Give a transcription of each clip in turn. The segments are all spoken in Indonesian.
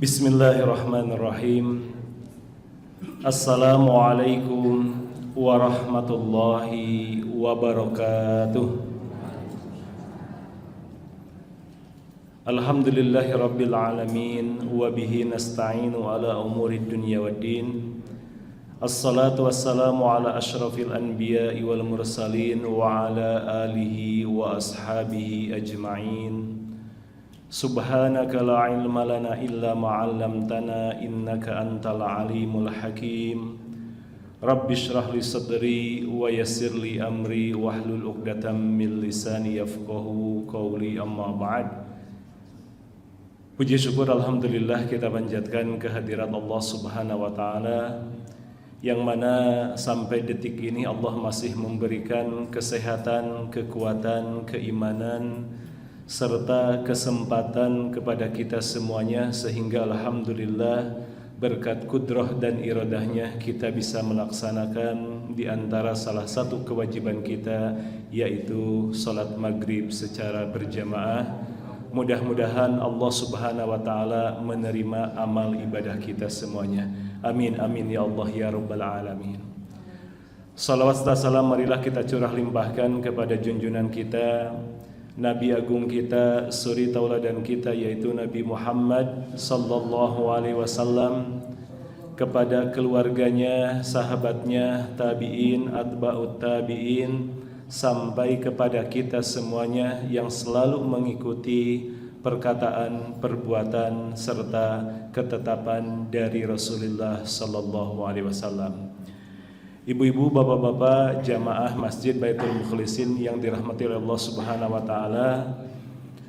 Bismillahirrahmanirrahim. Assalamualaikum warahmatullahi wabarakatuh. Alhamdulillahi rabbil alamin. Wabihi nasta'inu ala umuri dunya waddin. Assalatu wassalamu ala ashrafil anbiya'i wal mursalin wa ala alihi wa ashabihi ajma'in. Subhanaka la ilma lana illa ma 'allamtana innaka antal alimul hakim. Rabbi shrah li sadri wa yassir li amri wahlul 'uqdatam min lisani yafqahu qawli, amma ba'd. Puji syukur alhamdulillah kita panjatkan kehadirat Allah Subhanahu wa taala, yang mana sampai detik ini Allah masih memberikan kesehatan, kekuatan, keimanan serta kesempatan kepada kita semuanya, sehingga alhamdulillah berkat kudrah dan iradahnya kita bisa melaksanakan di antara salah satu kewajiban kita, yaitu salat maghrib secara berjamaah. Mudah-mudahan Allah Subhanahu wa taala menerima amal ibadah kita semuanya. Amin amin ya Allah ya rabbal alamin. Salawat dan salam marilah kita curah limpahkan kepada junjungan kita, Nabi agung kita, suri tauladan kita, yaitu Nabi Muhammad sallallahu alaihi wasallam, kepada keluarganya, sahabatnya, tabi'in, atba'ut tabi'in, sampai kepada kita semuanya yang selalu mengikuti perkataan, perbuatan serta ketetapan dari Rasulullah sallallahu alaihi wasallam. Ibu-ibu, bapak-bapak, jamaah Masjid Baitul Mukhlisin yang dirahmati oleh Allah Subhanahu wa taala,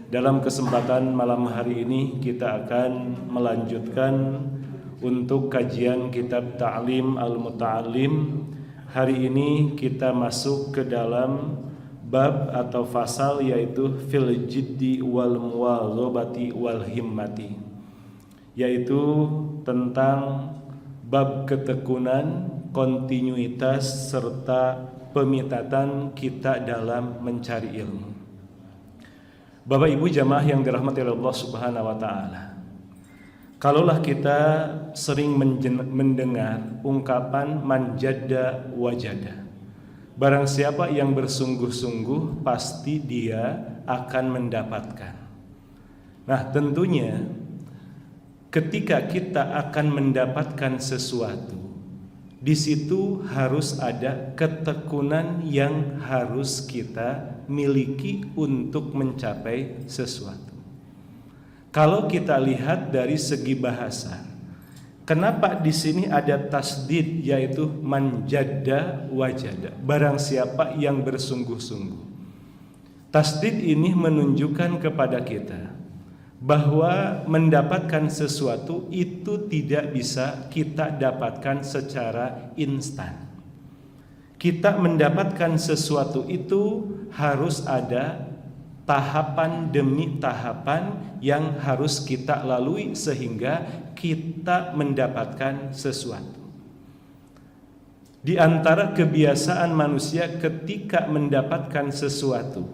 dalam kesempatan malam hari ini kita akan melanjutkan untuk kajian kitab Ta'lim Al-Muta'allim. Hari ini kita masuk ke dalam bab atau fasal, yaitu fil jiddi wal muwazabati wal himmati, yaitu tentang bab ketekunan, kontinuitas serta pemitatan kita dalam mencari ilmu. Bapak Ibu jamaah yang dirahmati oleh Allah Subhanahu wa taala, kalaulah kita sering mendengar ungkapan manjada wajada, barang siapa yang bersungguh-sungguh pasti dia akan mendapatkan. Nah, tentunya ketika kita akan mendapatkan sesuatu, di situ harus ada ketekunan yang harus kita miliki untuk mencapai sesuatu. Kalau kita lihat dari segi bahasa, kenapa di sini ada tasdid, yaitu manjada wajada, barang siapa yang bersungguh-sungguh. Tasdid ini menunjukkan kepada kita bahwa mendapatkan sesuatu itu tidak bisa kita dapatkan secara instan. Kita mendapatkan sesuatu itu harus ada tahapan demi tahapan yang harus kita lalui sehingga kita mendapatkan sesuatu. Di antara kebiasaan manusia ketika mendapatkan sesuatu,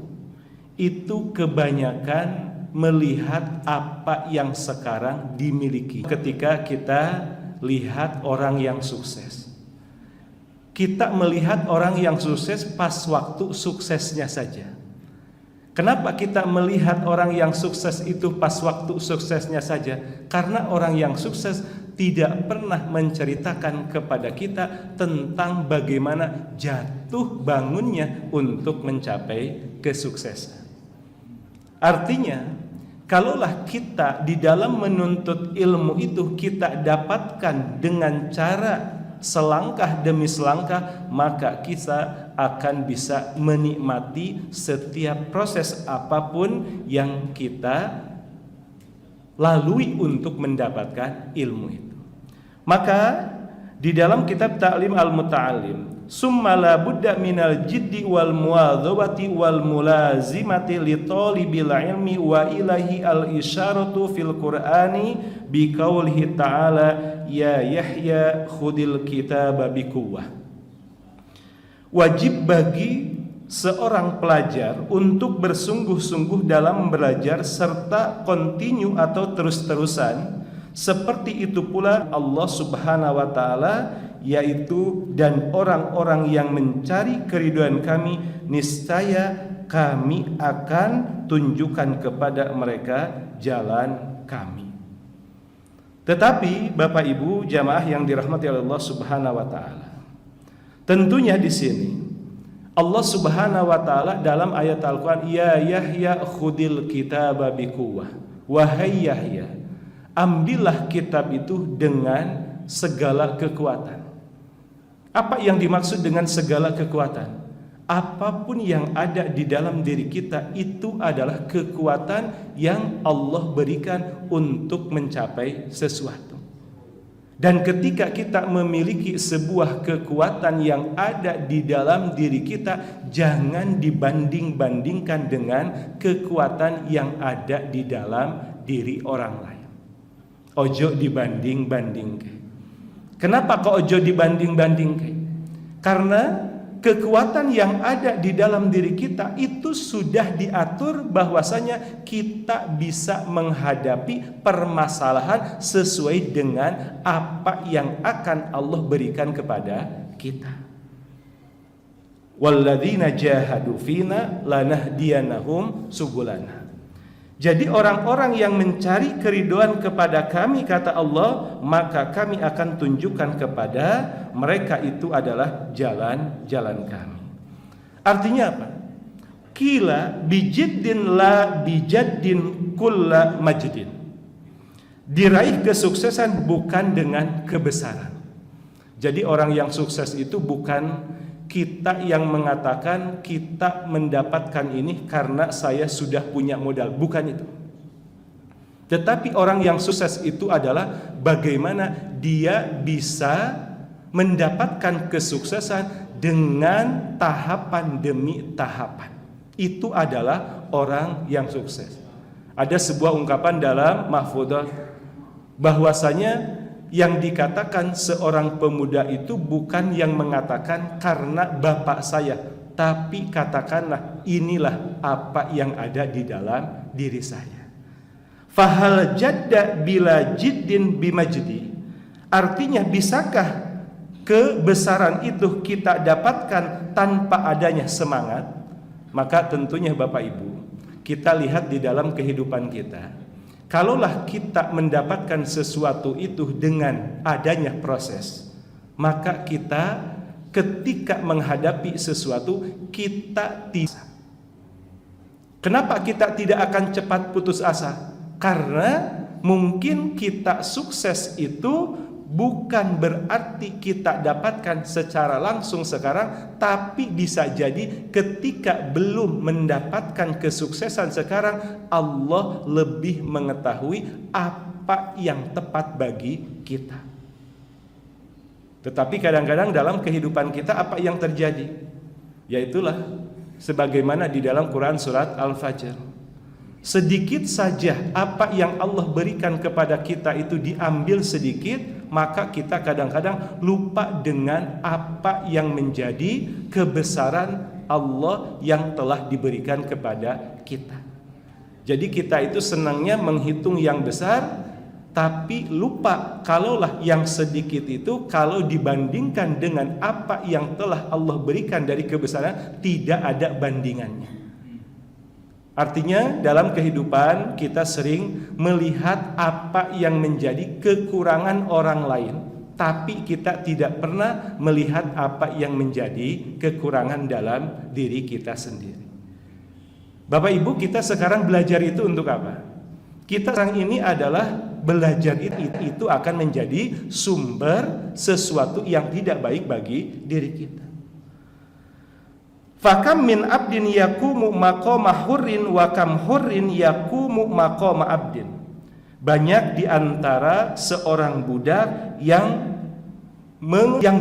itu kebanyakan melihat apa yang sekarang dimiliki. Ketika kita lihat orang yang sukses, kita melihat orang yang sukses pas waktu suksesnya saja. Kenapa kita melihat orang yang sukses itu pas waktu suksesnya saja? Karena orang yang sukses tidak pernah menceritakan kepada kita tentang bagaimana jatuh bangunnya untuk mencapai kesuksesan. Artinya, kalaulah kita di dalam menuntut ilmu itu kita dapatkan dengan cara selangkah demi selangkah, maka kita akan bisa menikmati setiap proses apapun yang kita lalui untuk mendapatkan ilmu itu. Maka di dalam kitab Ta'lim Al-Muta'allim, summa la budda minal jiddi wal muwadzabati wal mulazimati li talibil ilmi wa ilahi al isyaratu fil qur'ani bi qaulihi ta'ala ya Yahya khudil kitaba bi quwwah. Wajib bagi seorang pelajar untuk bersungguh-sungguh dalam belajar serta kontinu atau terus-terusan Seperti itu pula Allah Subhanahu wa taala, yaitu dan orang-orang yang mencari keridhaan kami, niscaya kami akan tunjukkan kepada mereka jalan kami. Tetapi Bapak Ibu jamaah yang dirahmati oleh Allah Subhanahu wa taala, tentunya di sini Allah Subhanahu wa taala dalam ayat Al-Qur'an, ya Yahya khudil kitaba biquwwah, wahai Yahya, ambillah kitab itu dengan segala kekuatan. Apa yang dimaksud dengan segala kekuatan? Apapun yang ada di dalam diri kita itu adalah kekuatan yang Allah berikan untuk mencapai sesuatu. Dan ketika kita memiliki sebuah kekuatan yang ada di dalam diri kita, jangan dibanding-bandingkan dengan kekuatan yang ada di dalam diri orang lain. Ojo dibanding-bandingkan. Kenapa kok ojo dibanding-bandingkan? Karena kekuatan yang ada di dalam diri kita itu sudah diatur bahwasanya kita bisa menghadapi permasalahan sesuai dengan apa yang akan Allah berikan kepada kita. Walladzina jahadu fina lanahdiyanahum subulana. Jadi orang-orang yang mencari keridhaan kepada kami, kata Allah, maka kami akan tunjukkan kepada mereka itu adalah jalan-jalan kami. Artinya apa? Kila bijiddin la bijaddin kulla majdin. Diraih kesuksesan bukan dengan kebesaran. Jadi orang yang sukses itu bukan kita yang mengatakan kita mendapatkan ini karena saya sudah punya modal, bukan itu. Tetapi orang yang sukses itu adalah bagaimana dia bisa mendapatkan kesuksesan dengan tahapan demi tahapan. Itu adalah orang yang sukses. Ada sebuah ungkapan dalam Mahfudhah bahwasanya yang dikatakan seorang pemuda itu bukan yang mengatakan karena bapak saya, tapi katakanlah inilah apa yang ada di dalam diri saya. Fahal jadda bila jiddin bimajdi. Artinya bisakah kebesaran itu kita dapatkan tanpa adanya semangat? Maka tentunya Bapak Ibu, kita lihat di dalam kehidupan kita. Kalaulah kita mendapatkan sesuatu itu dengan adanya proses, maka kita ketika menghadapi sesuatu kita tidak. Kenapa kita tidak akan cepat putus asa? Karena mungkin kita sukses itu bukan berarti kita dapatkan secara langsung sekarang, tapi bisa jadi ketika belum mendapatkan kesuksesan sekarang, Allah lebih mengetahui apa yang tepat bagi kita. Tetapi kadang-kadang dalam kehidupan kita apa yang terjadi? Yaitulah sebagaimana di dalam Quran surat Al-Fajr. Sedikit saja apa yang Allah berikan kepada kita itu diambil sedikit, maka kita kadang-kadang lupa dengan apa yang menjadi kebesaran Allah yang telah diberikan kepada kita. Jadi kita itu senangnya menghitung yang besar, tapi lupa kalaulah yang sedikit itu kalau dibandingkan dengan apa yang telah Allah berikan dari kebesaran, tidak ada bandingannya. Artinya dalam kehidupan kita sering melihat apa yang menjadi kekurangan orang lain, tapi kita tidak pernah melihat apa yang menjadi kekurangan dalam diri kita sendiri. Bapak Ibu, kita sekarang belajar itu untuk apa? Kita sekarang ini adalah belajar itu akan menjadi sumber sesuatu yang tidak baik bagi diri kita. Fakam min abdin yakumu maqama hurrin wa kam hurrin yakumu maqama abdin. Banyak di antara seorang budak yang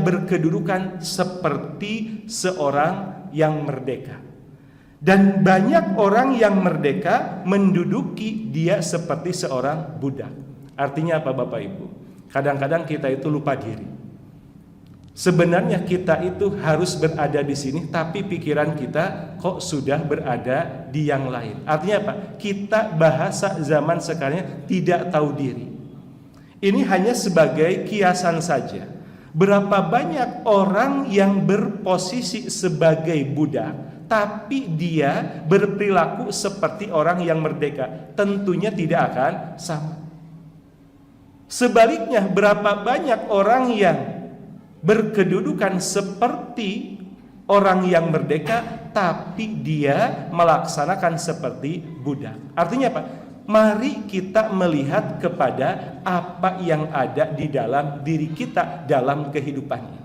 berkedudukan seperti seorang yang merdeka. Dan banyak orang yang merdeka menduduki dia seperti seorang budak. Artinya apa Bapak Ibu? Kadang-kadang kita itu lupa diri. Sebenarnya kita itu harus berada di sini, tapi pikiran kita kok sudah berada di yang lain. Artinya apa? Kita bahasa zaman sekarang tidak tahu diri. Ini hanya sebagai kiasan saja. Berapa banyak orang yang berposisi sebagai budak, tapi dia berperilaku seperti orang yang merdeka? Tentunya tidak akan sama. Sebaliknya, berapa banyak orang yang berkedudukan seperti orang yang merdeka, tapi dia melaksanakan seperti budak? Artinya apa? Mari kita melihat kepada apa yang ada di dalam diri kita dalam kehidupan ini.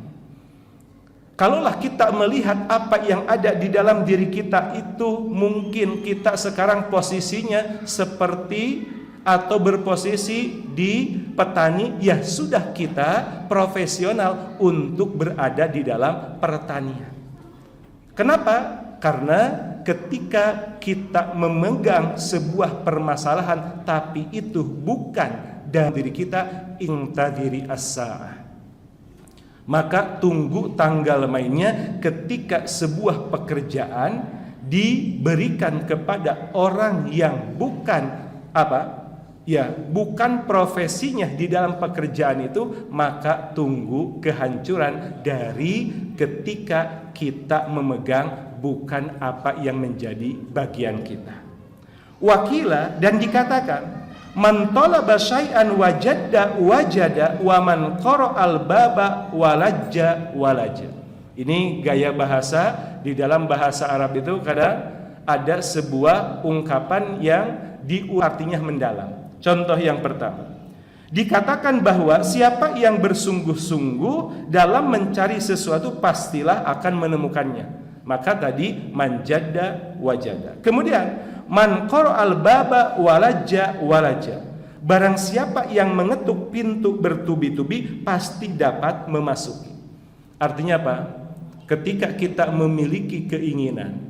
Kalaulah kita melihat apa yang ada di dalam diri kita itu, mungkin kita sekarang posisinya seperti atau berposisi di petani, ya sudah kita profesional untuk berada di dalam pertanian. Kenapa? Karena ketika kita memegang sebuah permasalahan tapi itu bukan dari diri kita, intadiri as-sa'ah, maka tunggu tanggal mainnya ketika sebuah pekerjaan diberikan kepada orang yang bukan bukan profesinya di dalam pekerjaan itu, maka tunggu kehancuran dari ketika kita memegang bukan apa yang menjadi bagian kita. Wakila, dan dikatakan, man talaba syai'an wajada wa man qara'al baba walajja walaja. Ini gaya bahasa. Di dalam bahasa Arab itu kadang ada sebuah ungkapan yang artinya mendalam. Contoh yang pertama, dikatakan bahwa siapa yang bersungguh-sungguh dalam mencari sesuatu pastilah akan menemukannya. Maka tadi manjada wajada. Kemudian man qara'al baba walajja walaja. Barang siapa yang mengetuk pintu bertubi-tubi pasti dapat memasuki. Artinya apa? Ketika kita memiliki keinginan,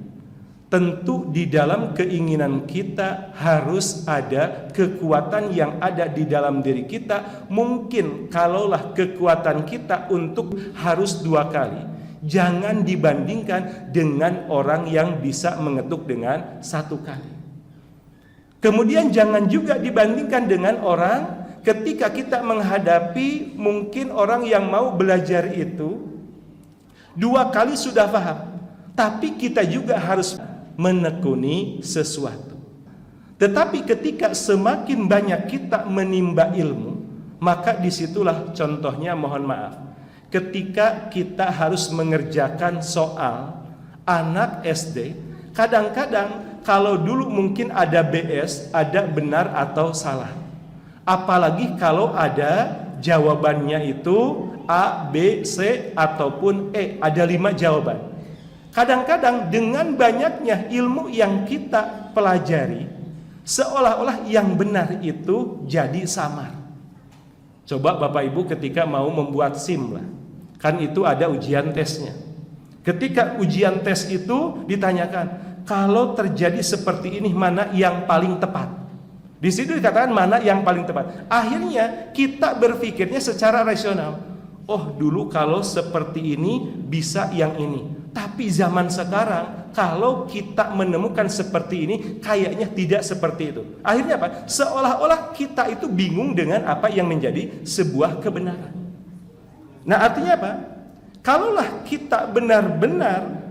tentu di dalam keinginan kita harus ada kekuatan yang ada di dalam diri kita. Mungkin kalaulah kekuatan kita untuk harus 2 kali, jangan dibandingkan dengan orang yang bisa mengetuk dengan 1 kali. Kemudian jangan juga dibandingkan dengan orang ketika kita menghadapi mungkin orang yang mau belajar itu 2 kali sudah paham, tapi kita juga harus menekuni sesuatu. Tetapi ketika semakin banyak kita menimba ilmu, maka disitulah contohnya, mohon maaf, ketika kita harus mengerjakan soal anak SD, kadang-kadang kalau dulu mungkin ada BS, ada benar atau salah. Apalagi kalau ada jawabannya itu A, B, C ataupun E, ada 5 jawaban. Kadang-kadang dengan banyaknya ilmu yang kita pelajari, seolah-olah yang benar itu jadi samar. Coba Bapak Ibu ketika mau membuat SIM lah, kan itu ada ujian tesnya. Ketika ujian tes itu ditanyakan, kalau terjadi seperti ini mana yang paling tepat? Di situ dikatakan mana yang paling tepat. Akhirnya kita berpikirnya secara rasional. Oh, dulu kalau seperti ini bisa yang ini. Tapi zaman sekarang kalau kita menemukan seperti ini kayaknya tidak seperti itu. Akhirnya apa? Seolah-olah kita itu bingung dengan apa yang menjadi sebuah kebenaran. Nah, artinya apa? Kalaulah kita benar-benar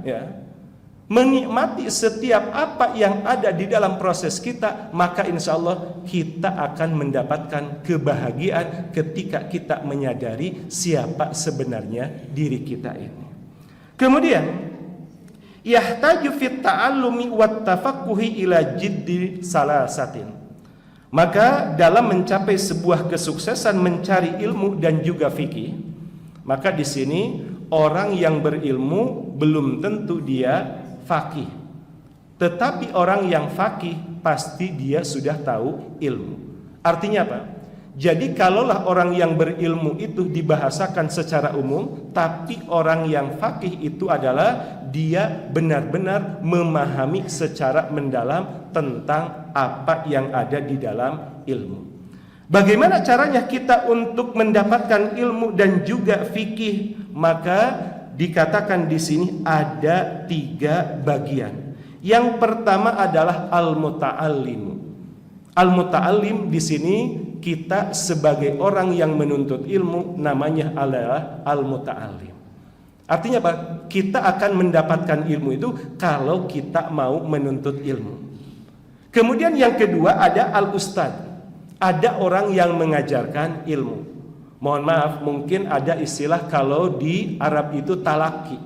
menikmati setiap apa yang ada di dalam proses kita, maka insya Allah kita akan mendapatkan kebahagiaan ketika kita menyadari siapa sebenarnya diri kita ini. Kemudian yahtaju fit ta'allumi wat tafaqquhi ila jiddi salasatin. Maka dalam mencapai sebuah kesuksesan mencari ilmu dan juga fikih, maka di sini orang yang berilmu belum tentu dia faqih. Tetapi orang yang faqih pasti dia sudah tahu ilmu. Artinya apa? Jadi kalaulah orang yang berilmu itu dibahasakan secara umum, tapi orang yang faqih itu adalah dia benar-benar memahami secara mendalam tentang apa yang ada di dalam ilmu. Bagaimana caranya kita untuk mendapatkan ilmu dan juga fikih? Maka dikatakan di sini ada 3 bagian. Yang pertama adalah al-muta'allim. Al-muta'allim di sini kita sebagai orang yang menuntut ilmu namanya adalah al-muta'allim. Artinya apa? Kita akan mendapatkan ilmu itu kalau kita mau menuntut ilmu. Kemudian yang kedua ada al-ustad. Ada orang yang mengajarkan ilmu. Mohon maaf, mungkin ada istilah kalau di Arab itu talaki.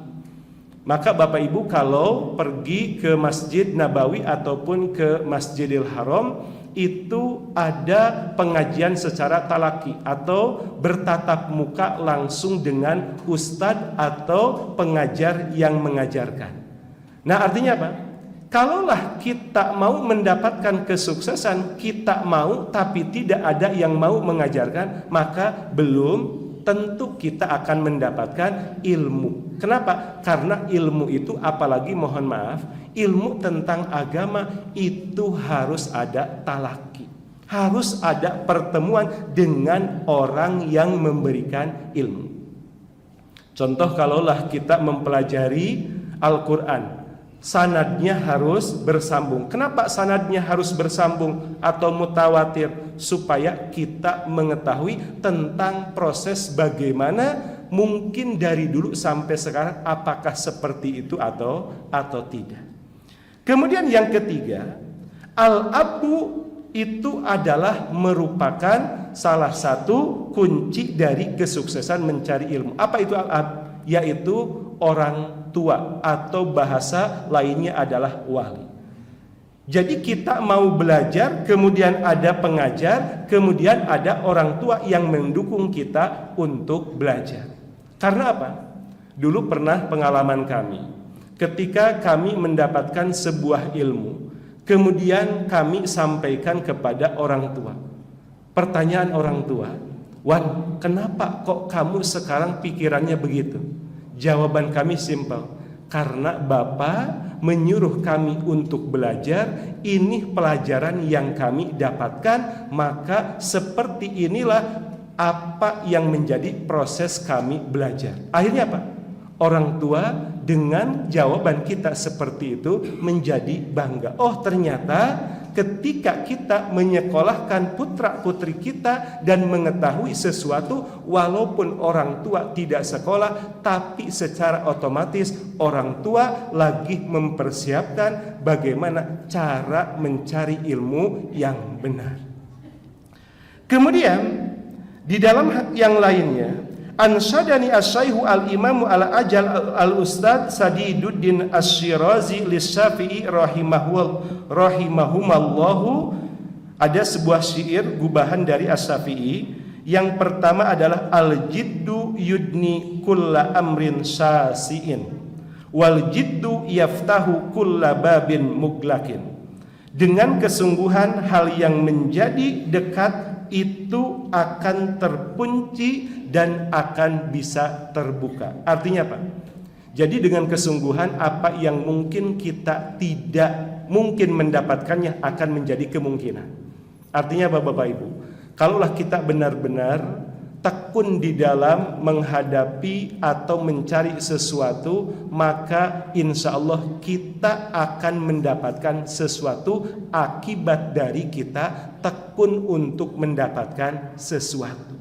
Maka Bapak Ibu kalau pergi ke Masjid Nabawi ataupun ke Masjidil Haram, itu ada pengajian secara talaki atau bertatap muka langsung dengan ustadz atau pengajar yang mengajarkan. Nah, artinya apa? Kalaulah kita mau mendapatkan kesuksesan, kita mau tapi tidak ada yang mau mengajarkan, maka belum tentu kita akan mendapatkan ilmu. Kenapa? Karena ilmu itu, apalagi mohon maaf, ilmu tentang agama itu harus ada talaki, harus ada pertemuan dengan orang yang memberikan ilmu. Contoh, kalaulah kita mempelajari Al-Quran, sanadnya harus bersambung. Kenapa sanadnya harus bersambung atau mutawatir? Supaya kita mengetahui tentang proses bagaimana mungkin dari dulu sampai sekarang, apakah seperti itu atau tidak. Kemudian yang ketiga, al-abu itu adalah merupakan salah satu kunci dari kesuksesan mencari ilmu. Apa itu al-ab? Yaitu orang tua atau bahasa lainnya adalah wali. Jadi kita mau belajar, kemudian ada pengajar, kemudian ada orang tua yang mendukung kita untuk belajar. Karena apa? Dulu pernah pengalaman kami, ketika kami mendapatkan sebuah ilmu, kemudian kami sampaikan kepada orang tua. Pertanyaan orang tua, "Wan, kenapa kok kamu sekarang pikirannya begitu?" Jawaban kami simpel, karena Bapak menyuruh kami untuk belajar, ini pelajaran yang kami dapatkan, maka seperti inilah apa yang menjadi proses kami belajar. Akhirnya apa? Orang tua dengan jawaban kita seperti itu menjadi bangga. Oh, ternyata ketika kita menyekolahkan putra-putri kita dan mengetahui sesuatu, walaupun orang tua tidak sekolah, tapi secara otomatis orang tua lagi mempersiapkan bagaimana cara mencari ilmu yang benar. Kemudian di dalam yang lainnya, ansyadani as-syaihu al-imamu al-ajal al-ustad Sadiduddin Asy-Syirazi lis-Syafi'i rahimahumallahu. Ada sebuah syair gubahan dari As-Syafi'i. Yang pertama adalah al-jiddu yudni kulla amrin sasiin wal jiddu yaftahu kulla babin muglakin. Dengan kesungguhan hal yang menjadi dekat itu akan terkunci dan akan bisa terbuka. Artinya apa? Jadi dengan kesungguhan apa yang mungkin kita tidak mungkin mendapatkannya akan menjadi kemungkinan. Artinya Bapak Ibu, kalaulah kita benar-benar tekun di dalam menghadapi atau mencari sesuatu, maka insya Allah kita akan mendapatkan sesuatu akibat dari kita tekun untuk mendapatkan sesuatu.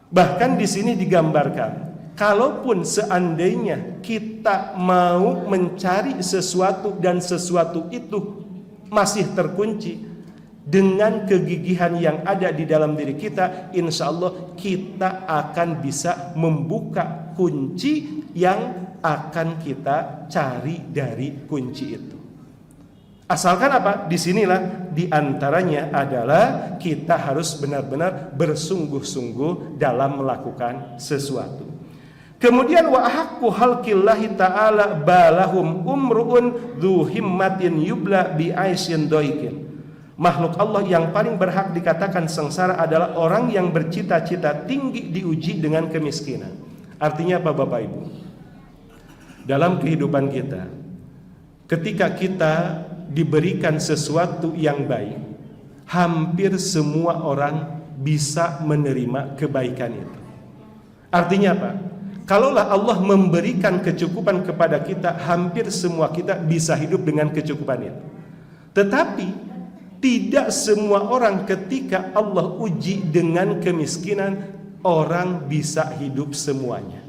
Bahkan di sini digambarkan, kalaupun seandainya kita mau mencari sesuatu dan sesuatu itu masih terkunci, dengan kegigihan yang ada di dalam diri kita, insya Allah kita akan bisa membuka kunci yang akan kita cari dari kunci itu. Asalkan apa? Disinilah diantaranya adalah kita harus benar-benar bersungguh-sungguh dalam melakukan sesuatu. Kemudian wa haqqu khalqillahi ta'ala balahum umruun dzu himmatin yubla bi aisin doikin. Makhluk Allah yang paling berhak dikatakan sengsara adalah orang yang bercita-cita tinggi diuji dengan kemiskinan. Artinya apa Bapak Ibu? Dalam kehidupan kita, ketika kita diberikan sesuatu yang baik, hampir semua orang bisa menerima kebaikan itu. Artinya apa? Kalaulah Allah memberikan kecukupan kepada kita, hampir semua kita bisa hidup dengan kecukupan itu. Tetapi Tidak semua orang ketika Allah uji dengan kemiskinan, orang bisa hidup semuanya.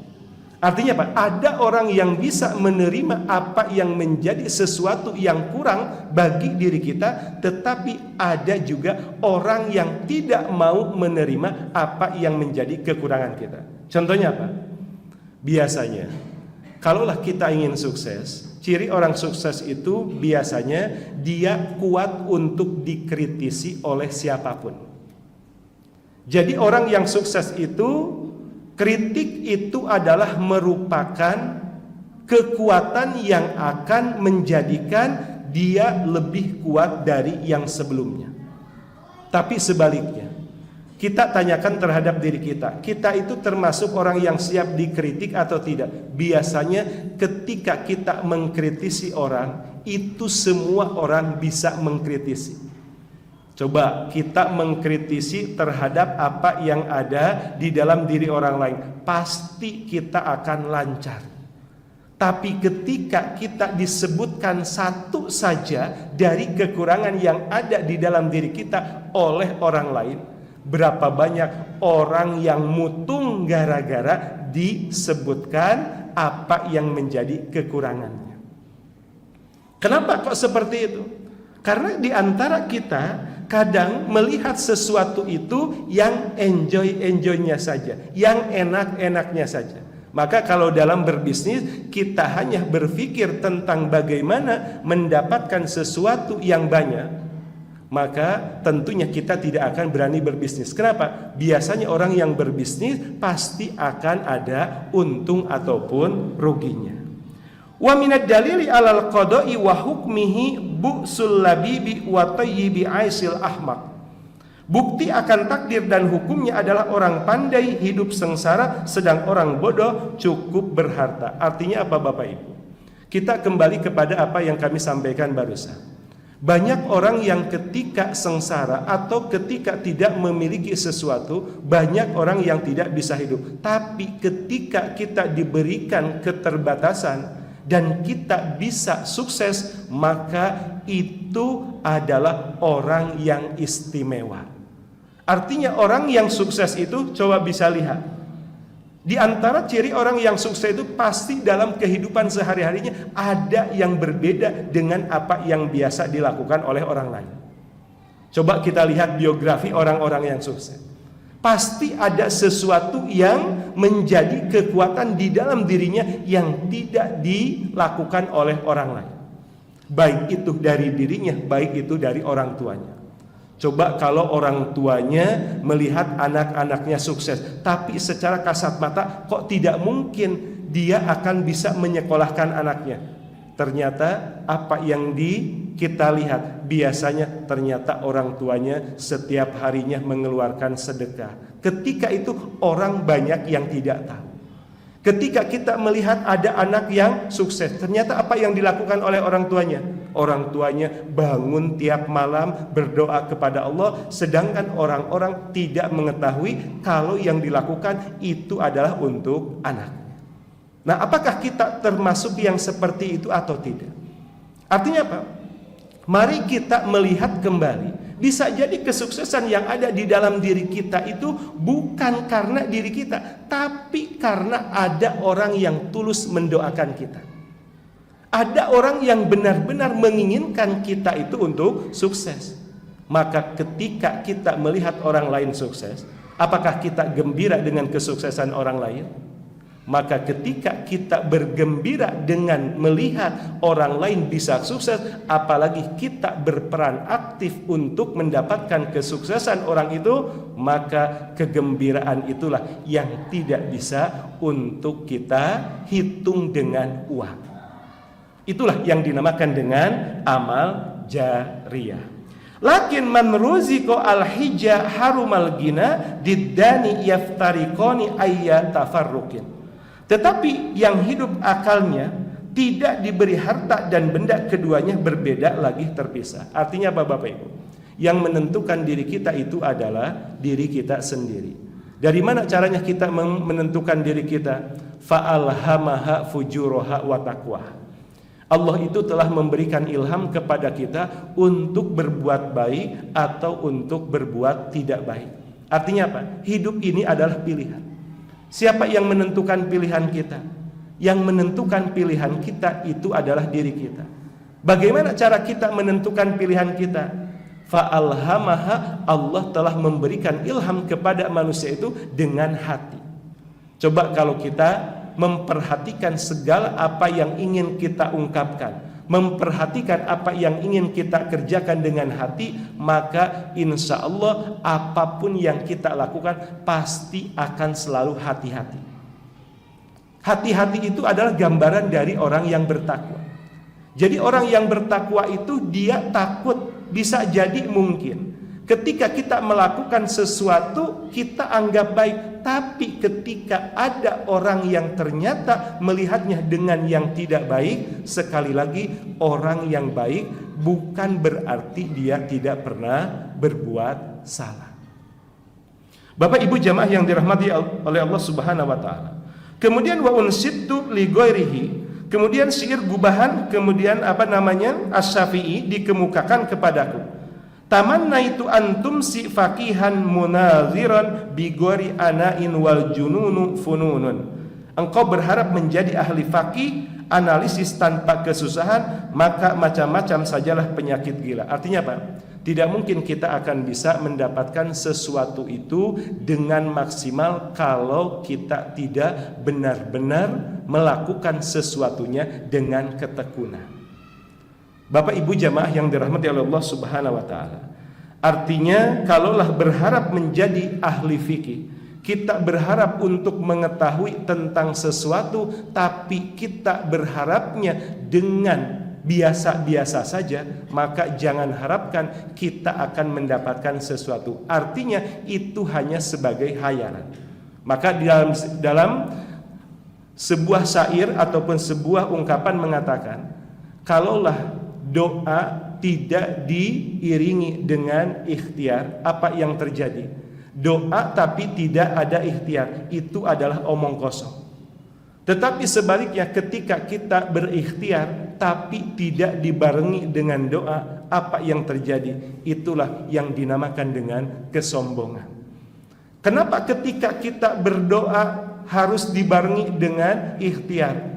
Artinya apa? Ada orang yang bisa menerima apa yang menjadi sesuatu yang kurang bagi diri kita, tetapi ada juga orang yang tidak mau menerima apa yang menjadi kekurangan kita. Contohnya apa? Biasanya, kalaulah kita ingin sukses, ciri orang sukses itu biasanya dia kuat untuk dikritisi oleh siapapun. Jadi orang yang sukses itu, kritik itu adalah merupakan kekuatan yang akan menjadikan dia lebih kuat dari yang sebelumnya. Tapi sebaliknya, kita tanyakan terhadap diri kita, kita itu termasuk orang yang siap dikritik atau tidak? Biasanya ketika kita mengkritisi orang, itu semua orang bisa mengkritisi. Coba kita mengkritisi terhadap apa yang ada di dalam diri orang lain, pasti kita akan lancar. Tapi ketika kita disebutkan satu saja dari kekurangan yang ada di dalam diri kita oleh orang lain, berapa banyak orang yang mutung gara-gara disebutkan apa yang menjadi kekurangannya. Kenapa kok seperti itu? Karena di antara kita kadang melihat sesuatu itu yang enjoy-enjoynya saja, yang enak-enaknya saja. Maka kalau dalam berbisnis kita hanya berpikir tentang bagaimana mendapatkan sesuatu yang banyak, maka tentunya kita tidak akan berani berbisnis. Kenapa? Biasanya orang yang berbisnis pasti akan ada untung ataupun ruginya. Wa minad dalili alal qada'i wa hukmihi bu'sul labibi wa tayyibi aisil ahmaq. Bukti akan takdir dan hukumnya adalah orang pandai hidup sengsara, sedang orang bodoh cukup berharta. Artinya apa Bapak Ibu? Kita kembali kepada apa yang kami sampaikan barusan. Banyak orang yang ketika sengsara atau ketika tidak memiliki sesuatu, banyak orang yang tidak bisa hidup. Tapi ketika kita diberikan keterbatasan dan kita bisa sukses, maka itu adalah orang yang istimewa. Artinya orang yang sukses itu, coba bisa lihat, di antara ciri orang yang sukses itu pasti dalam kehidupan sehari-harinya ada yang berbeda dengan apa yang biasa dilakukan oleh orang lain. Coba kita lihat biografi orang-orang yang sukses. Pasti ada sesuatu yang menjadi kekuatan di dalam dirinya yang tidak dilakukan oleh orang lain. Baik itu dari dirinya, baik itu dari orang tuanya. Coba kalau orang tuanya melihat anak-anaknya sukses, tapi secara kasat mata kok tidak mungkin dia akan bisa menyekolahkan anaknya. Ternyata apa yang kita lihat, biasanya ternyata orang tuanya setiap harinya mengeluarkan sedekah. Ketika itu orang banyak yang tidak tahu. Ketika kita melihat ada anak yang sukses, ternyata apa yang dilakukan oleh orang tuanya? Orang tuanya bangun tiap malam berdoa kepada Allah, sedangkan orang-orang tidak mengetahui kalau yang dilakukan itu adalah untuk anak. Nah, apakah kita termasuk yang seperti itu atau tidak? Artinya apa? Mari kita melihat kembali. Bisa jadi kesuksesan yang ada di dalam diri kita itu bukan karena diri kita, tapi karena ada orang yang tulus mendoakan kita. Ada orang yang benar-benar menginginkan kita itu untuk sukses. Maka ketika kita melihat orang lain sukses, apakah kita gembira dengan kesuksesan orang lain? Maka ketika kita bergembira dengan melihat orang lain bisa sukses, apalagi kita berperan aktif untuk mendapatkan kesuksesan orang itu, maka kegembiraan itulah yang tidak bisa untuk kita hitung dengan uang. Itulah yang dinamakan dengan amal jariyah. Lakin man ruziko al-hijja harumal gina diddani yaftariqani ayyatafarruqin. Tetapi yang hidup akalnya tidak diberi harta dan benda, keduanya berbeda lagi terpisah. Artinya apa Bapak Ibu? Yang menentukan diri kita itu adalah diri kita sendiri. Dari mana caranya kita menentukan diri kita? Fa'alhamaha fujuroha wa taqwa. Allah itu telah memberikan ilham kepada kita untuk berbuat baik atau untuk berbuat tidak baik. Artinya apa? Hidup ini adalah pilihan. Siapa yang menentukan pilihan kita? Yang menentukan pilihan kita itu adalah diri kita. Bagaimana cara kita menentukan pilihan kita? Fa'alhamaha, Allah telah memberikan ilham kepada manusia itu dengan hati. Coba kalau kita memperhatikan segala apa yang ingin kita ungkapkan, memperhatikan apa yang ingin kita kerjakan dengan hati, maka insya Allah apapun yang kita lakukan pasti akan selalu hati-hati. Hati-hati itu adalah gambaran dari orang yang bertakwa. Jadi orang yang bertakwa itu dia takut, bisa jadi mungkin ketika kita melakukan sesuatu kita anggap baik, tapi ketika ada orang yang ternyata melihatnya dengan yang tidak baik, sekali lagi orang yang baik bukan berarti dia tidak pernah berbuat salah. Bapak Ibu jamaah yang dirahmati oleh Allah Subhanahu wa taala. Kemudian wa unsittu li ghairihi. Kemudian syair gubahan, kemudian Asy-Syafi'i dikemukakan kepadaku. Tamannaitu antum si faqihan munaziran bi ghairi ana'in wal jununu fununun. Engkau berharap menjadi ahli faqih, analisis tanpa kesusahan, maka macam-macam sajalah penyakit gila. Artinya apa? Tidak mungkin kita akan bisa mendapatkan sesuatu itu dengan maksimal kalau kita tidak benar-benar melakukan sesuatunya dengan ketekunan. Bapak Ibu jamaah yang dirahmati oleh Allah Subhanahu wa taala. Artinya kalaulah berharap menjadi ahli fikih, kita berharap untuk mengetahui tentang sesuatu, tapi kita berharapnya dengan biasa-biasa saja, maka jangan harapkan kita akan mendapatkan sesuatu. Artinya itu hanya sebagai hayalan. Maka dalam sebuah syair ataupun sebuah ungkapan mengatakan, kalaulah doa tidak diiringi dengan ikhtiar, apa yang terjadi? Doa tapi tidak ada ikhtiar, itu adalah omong kosong. Tetapi sebaliknya ketika kita berikhtiar tapi tidak dibarengi dengan doa, apa yang terjadi? Itulah yang dinamakan dengan kesombongan. Kenapa ketika kita berdoa harus dibarengi dengan ikhtiar?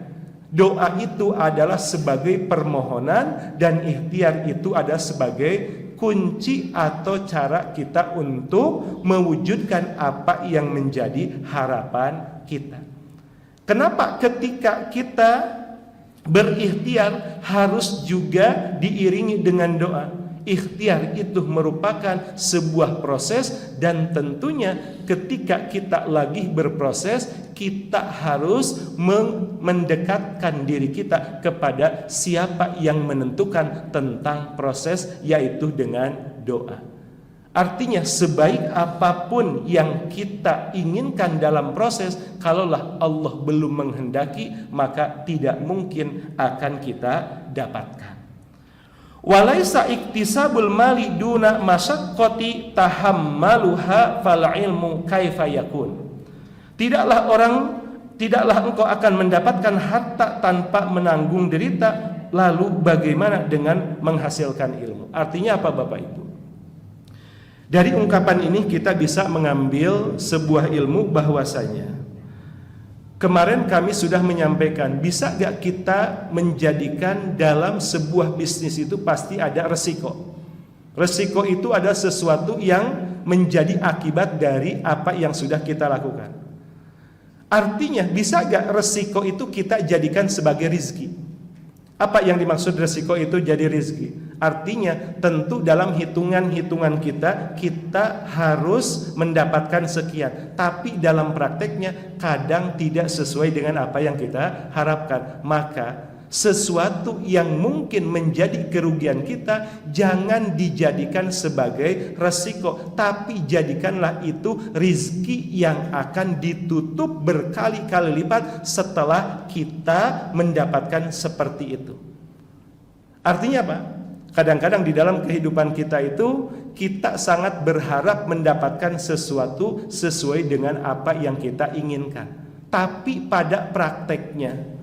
Doa itu adalah sebagai permohonan dan ikhtiar itu ada sebagai kunci atau cara kita untuk mewujudkan apa yang menjadi harapan kita. Kenapa ketika kita berikhtiar harus juga diiringi dengan doa? Ikhtiar itu merupakan sebuah proses, dan tentunya ketika kita lagi berproses, kita harus mendekatkan diri kita kepada siapa yang menentukan tentang proses, yaitu dengan doa. Artinya sebaik apapun yang kita inginkan dalam proses, kalaulah Allah belum menghendaki, maka tidak mungkin akan kita dapatkan. Walaisa iktisabul mali duna masyaqqati tahammaluha fal ilmu kaifa yakun. Tidaklah engkau akan mendapatkan harta tanpa menanggung derita, lalu bagaimana dengan menghasilkan ilmu? Artinya apa Bapak Ibu? Dari ungkapan ini kita bisa mengambil sebuah ilmu bahwasanya kemarin kami sudah menyampaikan, bisa gak kita menjadikan dalam sebuah bisnis itu pasti ada resiko. Resiko itu ada sesuatu yang menjadi akibat dari apa yang sudah kita lakukan. Artinya bisa gak resiko itu kita jadikan sebagai rizki? Apa yang dimaksud resiko itu jadi rizki? Artinya tentu dalam hitungan-hitungan kita harus mendapatkan sekian, tapi dalam prakteknya kadang tidak sesuai dengan apa yang kita harapkan. Maka sesuatu yang mungkin menjadi kerugian kita jangan dijadikan sebagai resiko, tapi jadikanlah itu rizki yang akan ditutup berkali-kali lipat setelah kita mendapatkan seperti itu. Artinya apa? Kadang-kadang di dalam kehidupan kita itu kita sangat berharap mendapatkan sesuatu sesuai dengan apa yang kita inginkan. Tapi pada prakteknya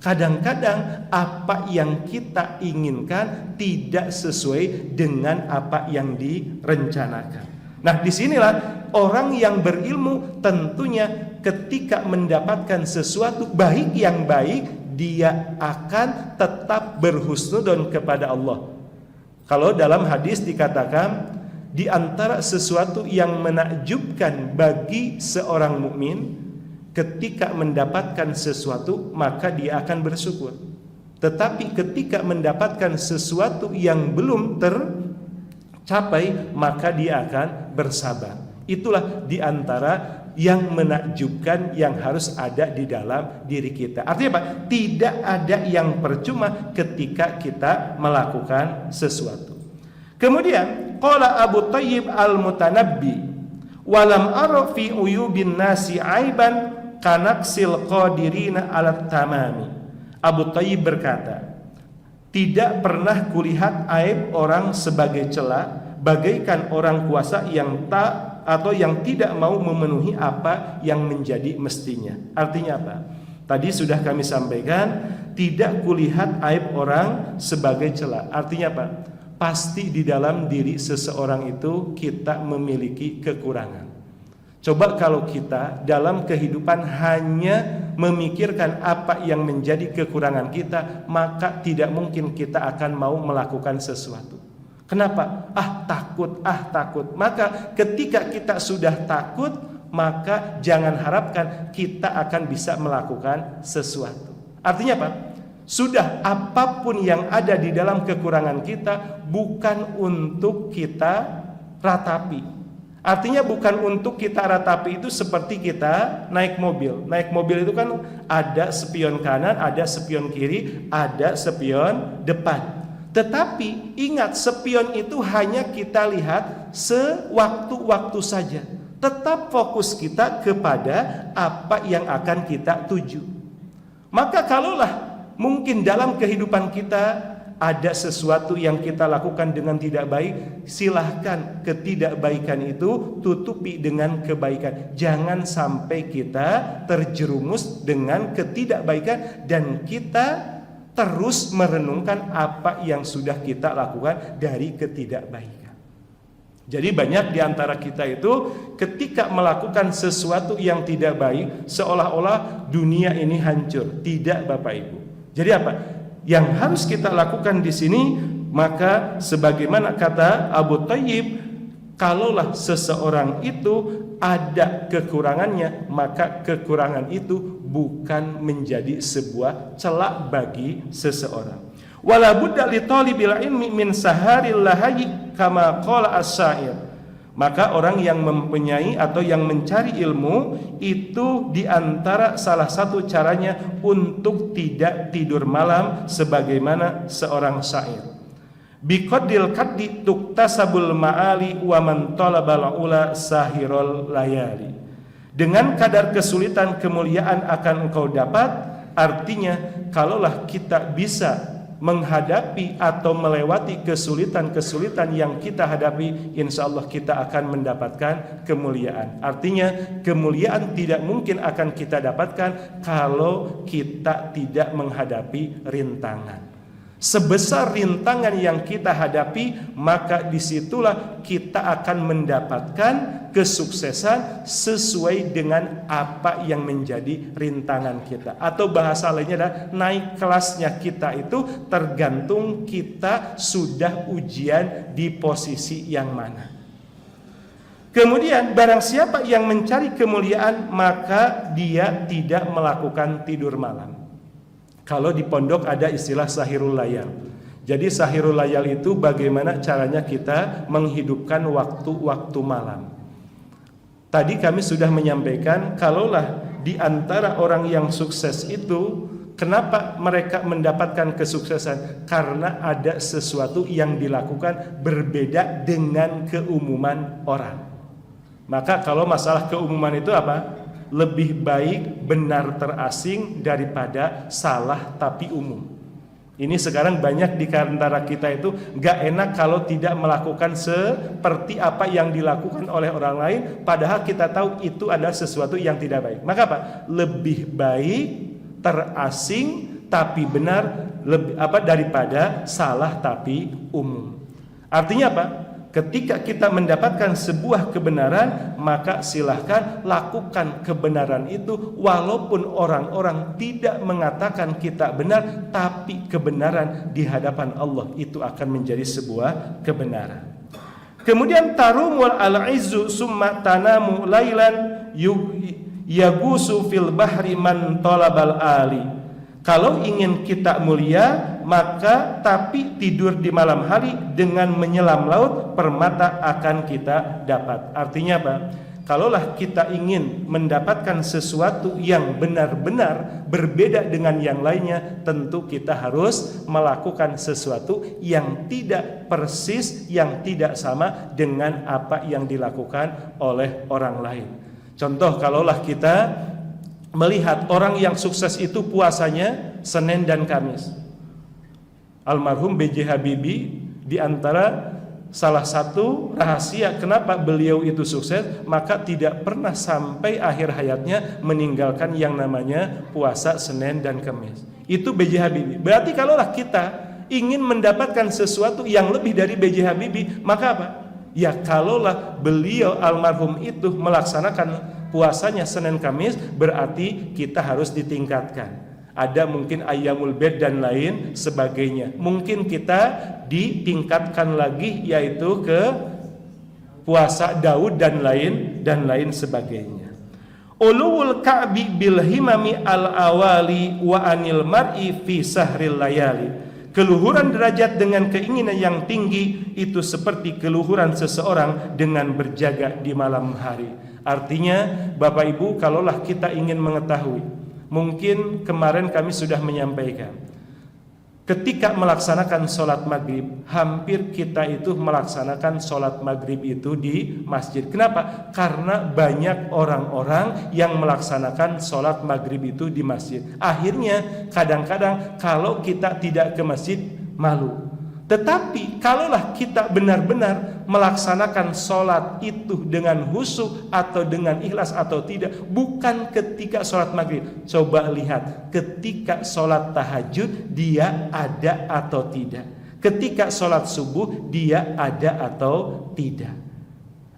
Kadang-kadang apa yang kita inginkan tidak sesuai dengan apa yang direncanakan. Nah, disinilah orang yang berilmu tentunya ketika mendapatkan sesuatu baik yang baik, dia akan tetap berhusnudon kepada Allah. Kalau dalam hadis dikatakan, di antara sesuatu yang menakjubkan bagi seorang mukmin, ketika mendapatkan sesuatu maka dia akan bersyukur. Tetapi ketika mendapatkan sesuatu yang belum tercapai maka dia akan bersabar. Itulah di antara yang menakjubkan yang harus ada di dalam diri kita. Artinya apa? Tidak ada yang percuma ketika kita melakukan sesuatu. Kemudian qala Abu Thayyib Al-Mutanabbi, walam ara fi uyubin nasi aiban kanaksil qadirina alat tamami. Abu Thayyib berkata, tidak pernah kulihat aib orang sebagai cela, bagaikan orang kuasa yang tak atau yang tidak mau memenuhi apa yang menjadi mestinya. Artinya apa? Tadi sudah kami sampaikan, tidak kulihat aib orang sebagai cela. Artinya apa? Pasti di dalam diri seseorang itu kita memiliki kekurangan. Coba kalau kita dalam kehidupan hanya memikirkan apa yang menjadi kekurangan kita, maka tidak mungkin kita akan mau melakukan sesuatu. Kenapa? Takut. Maka ketika kita sudah takut, maka jangan harapkan kita akan bisa melakukan sesuatu. Artinya apa? Sudah apapun yang ada di dalam kekurangan kita bukan untuk kita ratapi. Artinya bukan untuk kita ratapi itu seperti kita naik mobil. Naik mobil itu kan ada spion kanan, ada spion kiri, ada spion depan. Tetapi ingat, spion itu hanya kita lihat sewaktu-waktu saja. Tetap fokus kita kepada apa yang akan kita tuju. Maka kalaulah mungkin dalam kehidupan kita ada sesuatu yang kita lakukan dengan tidak baik, silahkan ketidakbaikan itu tutupi dengan kebaikan. Jangan sampai kita terjerumus dengan ketidakbaikan dan kita terus merenungkan apa yang sudah kita lakukan dari ketidakbaikan. Jadi banyak di antara kita itu ketika melakukan sesuatu yang tidak baik, seolah-olah dunia ini hancur. Tidak, Bapak Ibu. Jadi apa? Yang harus kita lakukan di sini, maka sebagaimana kata Abu Thayyib, kalaulah seseorang itu ada kekurangannya, maka kekurangan itu bukan menjadi sebuah celak bagi seseorang. Wala budda li talibil ilmi min saharil lahayi kama qala as-sa'ir. Maka orang yang mempunyai atau yang mencari ilmu itu diantara salah satu caranya untuk tidak tidur malam sebagaimana seorang syair. Biqadil kaddi tuktasabul ma'ali wa man talabal ula sahirul layali. Dengan kadar kesulitan kemuliaan akan engkau dapat. Artinya kalaulah kita bisa menghadapi atau melewati kesulitan-kesulitan yang kita hadapi, insya Allah kita akan mendapatkan kemuliaan. Artinya kemuliaan tidak mungkin akan kita dapatkan kalau kita tidak menghadapi rintangan. Sebesar rintangan yang kita hadapi, maka disitulah kita akan mendapatkan kesuksesan sesuai dengan apa yang menjadi rintangan kita. Atau bahasa lainnya adalah naik kelasnya kita itu tergantung kita sudah ujian di posisi yang mana. Kemudian barang siapa yang mencari kemuliaan, maka dia tidak melakukan tidur malam. Kalau di pondok ada istilah sahirul layal. Jadi sahirul layal itu bagaimana caranya kita menghidupkan waktu-waktu malam. Tadi kami sudah menyampaikan, kalaulah di antara orang yang sukses itu, kenapa mereka mendapatkan kesuksesan? Karena ada sesuatu yang dilakukan berbeda dengan keumuman orang. Maka kalau masalah keumuman itu apa? Lebih baik benar terasing daripada salah tapi umum. Ini sekarang banyak di antara kita itu gak enak kalau tidak melakukan seperti apa yang dilakukan oleh orang lain, padahal kita tahu itu adalah sesuatu yang tidak baik. Maka apa? Lebih baik terasing tapi benar daripada salah tapi umum. Artinya apa? Ketika kita mendapatkan sebuah kebenaran, maka silahkan lakukan kebenaran itu walaupun orang-orang tidak mengatakan kita benar, tapi kebenaran di hadapan Allah itu akan menjadi sebuah kebenaran. Kemudian tarumul al-izzu summa tanamu lailan yagusu fil bahri man talabal ali. Kalau ingin kita mulia, maka tapi tidur di malam hari dengan menyelam laut, permata akan kita dapat. Artinya apa? Kalaulah kita ingin mendapatkan sesuatu yang benar-benar berbeda dengan yang lainnya, tentu kita harus melakukan sesuatu yang tidak persis, yang tidak sama dengan apa yang dilakukan oleh orang lain. Contoh, kalaulah kita melihat orang yang sukses itu puasanya Senin dan Kamis. Almarhum B.J. Habibie di antara salah satu rahasia kenapa beliau itu sukses, maka tidak pernah sampai akhir hayatnya meninggalkan yang namanya puasa Senin dan Kamis. Itu B.J. Habibie. Berarti kalaulah kita ingin mendapatkan sesuatu yang lebih dari B.J. Habibie, maka apa? Ya kalaulah beliau almarhum itu melaksanakan puasanya Senin Kamis, berarti kita harus ditingkatkan. Ada mungkin Ayyamul Bid dan lain sebagainya. Mungkin kita ditingkatkan lagi, yaitu ke puasa Daud dan lain sebagainya. Ulul Ka'bi bil himami al awali wa anil mar'i fi sahril layali. Keluhuran derajat dengan keinginan yang tinggi itu seperti keluhuran seseorang dengan berjaga di malam hari. Artinya, Bapak Ibu, kalaulah kita ingin mengetahui, mungkin kemarin kami sudah menyampaikan, ketika melaksanakan sholat maghrib, hampir kita itu melaksanakan sholat maghrib itu di masjid. Kenapa? Karena banyak orang-orang yang melaksanakan sholat maghrib itu di masjid. Akhirnya kadang-kadang kalau kita tidak ke masjid, malu. Tetapi kalaulah kita benar-benar melaksanakan sholat itu dengan khusyuk atau dengan ikhlas atau tidak, bukan ketika sholat maghrib. Coba lihat ketika sholat tahajud dia ada atau tidak, ketika sholat subuh dia ada atau tidak.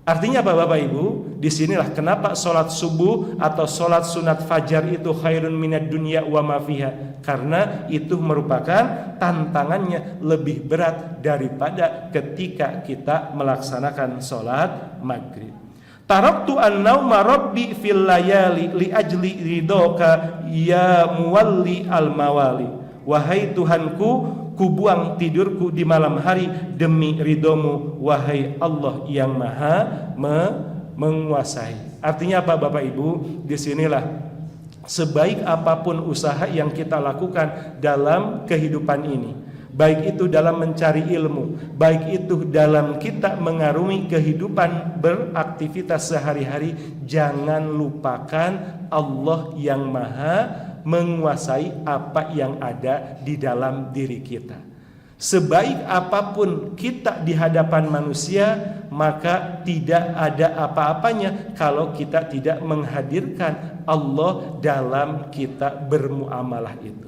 Artinya apa Bapak Ibu? Disinilah kenapa sholat subuh atau sholat sunat fajar itu khairun minad dunya wa ma fiha. Karena itu merupakan tantangannya lebih berat daripada ketika kita melaksanakan sholat maghrib. Taraktu an-nauma rabbi fil layali li ajli ridhoka ya muwalli al-mawali. Wahai Tuhanku, kubuang tidurku di malam hari demi ridhomu, wahai Allah yang maha menguasai. Artinya apa Bapak Ibu? Disinilah sebaik apapun usaha yang kita lakukan dalam kehidupan ini, baik itu dalam mencari ilmu, baik itu dalam kita mengarungi kehidupan beraktivitas sehari-hari, jangan lupakan Allah yang maha menguasai apa yang ada di dalam diri kita. Sebaik apapun kita di hadapan manusia, maka tidak ada apa-apanya kalau kita tidak menghadirkan Allah dalam kita bermuamalah itu.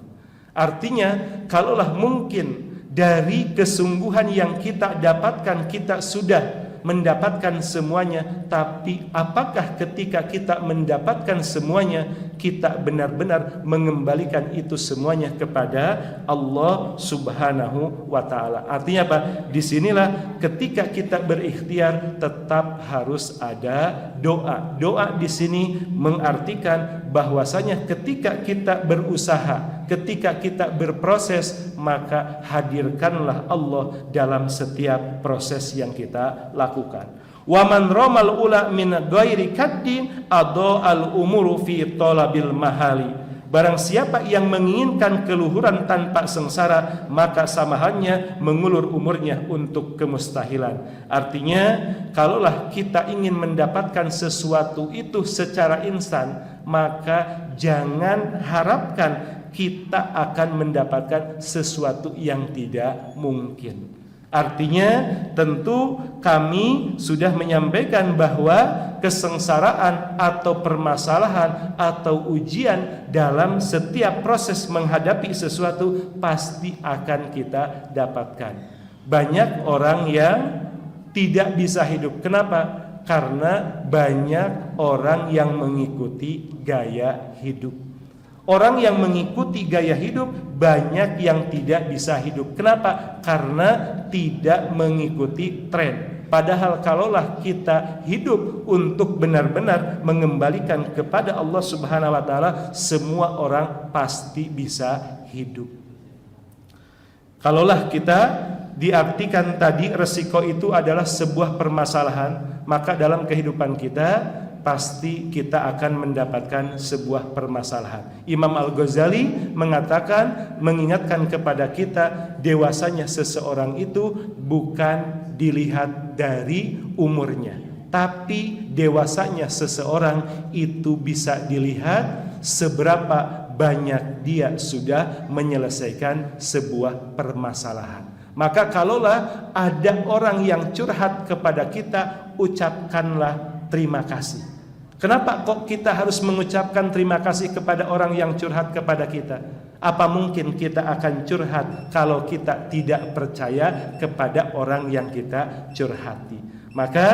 Artinya, kalaulah mungkin dari kesungguhan yang kita dapatkan kita sudah mendapatkan semuanya, tapi apakah ketika kita mendapatkan semuanya kita benar-benar mengembalikan itu semuanya kepada Allah Subhanahu wa taala? Artinya apa? Disinilah ketika kita berikhtiar tetap harus ada doa. Doa di sini mengartikan bahwasanya ketika kita berusaha, ketika kita berproses, maka hadirkanlah Allah dalam setiap proses yang kita lakukan. Wa man ramal ula min ghairi kaddin ado al umuru fi talabil mahali. Barang siapa yang menginginkan keluhuran tanpa sengsara, maka sama halnya mengulur umurnya untuk kemustahilan. Artinya, kalaulah kita ingin mendapatkan sesuatu itu secara instan, maka jangan harapkan kita akan mendapatkan sesuatu yang tidak mungkin. Artinya tentu kami sudah menyampaikan bahwa kesengsaraan atau permasalahan atau ujian dalam setiap proses menghadapi sesuatu pasti akan kita dapatkan. Banyak orang yang tidak bisa hidup. Kenapa? Karena banyak orang yang mengikuti gaya hidup. Orang yang mengikuti gaya hidup banyak yang tidak bisa hidup. Kenapa? Karena tidak mengikuti tren. Padahal kalaulah kita hidup untuk benar-benar mengembalikan kepada Allah Subhanahu wa taala, semua orang pasti bisa hidup. Kalaulah kita diartikan tadi resiko itu adalah sebuah permasalahan, maka dalam kehidupan kita pasti kita akan mendapatkan sebuah permasalahan. Imam Al-Ghazali mengatakan, mengingatkan kepada kita, dewasanya seseorang itu bukan dilihat dari umurnya, tapi dewasanya seseorang itu bisa dilihat seberapa banyak dia sudah menyelesaikan sebuah permasalahan. Maka kalaulah ada orang yang curhat kepada kita, ucapkanlah terima kasih. Kenapa kok kita harus mengucapkan terima kasih kepada orang yang curhat kepada kita? Apa mungkin kita akan curhat kalau kita tidak percaya kepada orang yang kita curhati? Maka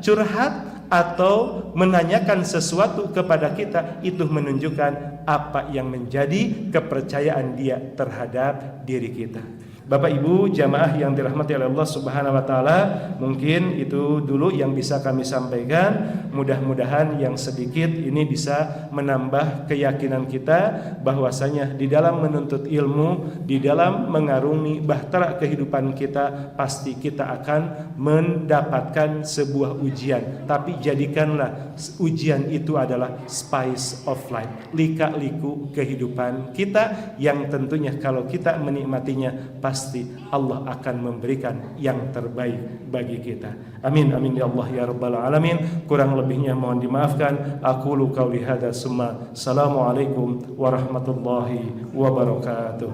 curhat atau menanyakan sesuatu kepada kita itu menunjukkan apa yang menjadi kepercayaan dia terhadap diri kita. Bapak Ibu jamaah yang dirahmati oleh Allah Subhanahu wa taala, mungkin itu dulu yang bisa kami sampaikan. Mudah-mudahan yang sedikit ini bisa menambah keyakinan kita bahwasanya di dalam menuntut ilmu, di dalam mengarungi bahtera kehidupan kita, pasti kita akan mendapatkan sebuah ujian. Tapi jadikanlah ujian itu adalah spice of life, lika-liku kehidupan kita yang tentunya kalau kita menikmatinya pasti Allah akan memberikan yang terbaik bagi kita. Amin amin ya Allah ya rabbal alamin. Kurang lebihnya mohon dimaafkan. Aqulu qauli hadza summa assalamualaikum warahmatullahi wabarakatuh.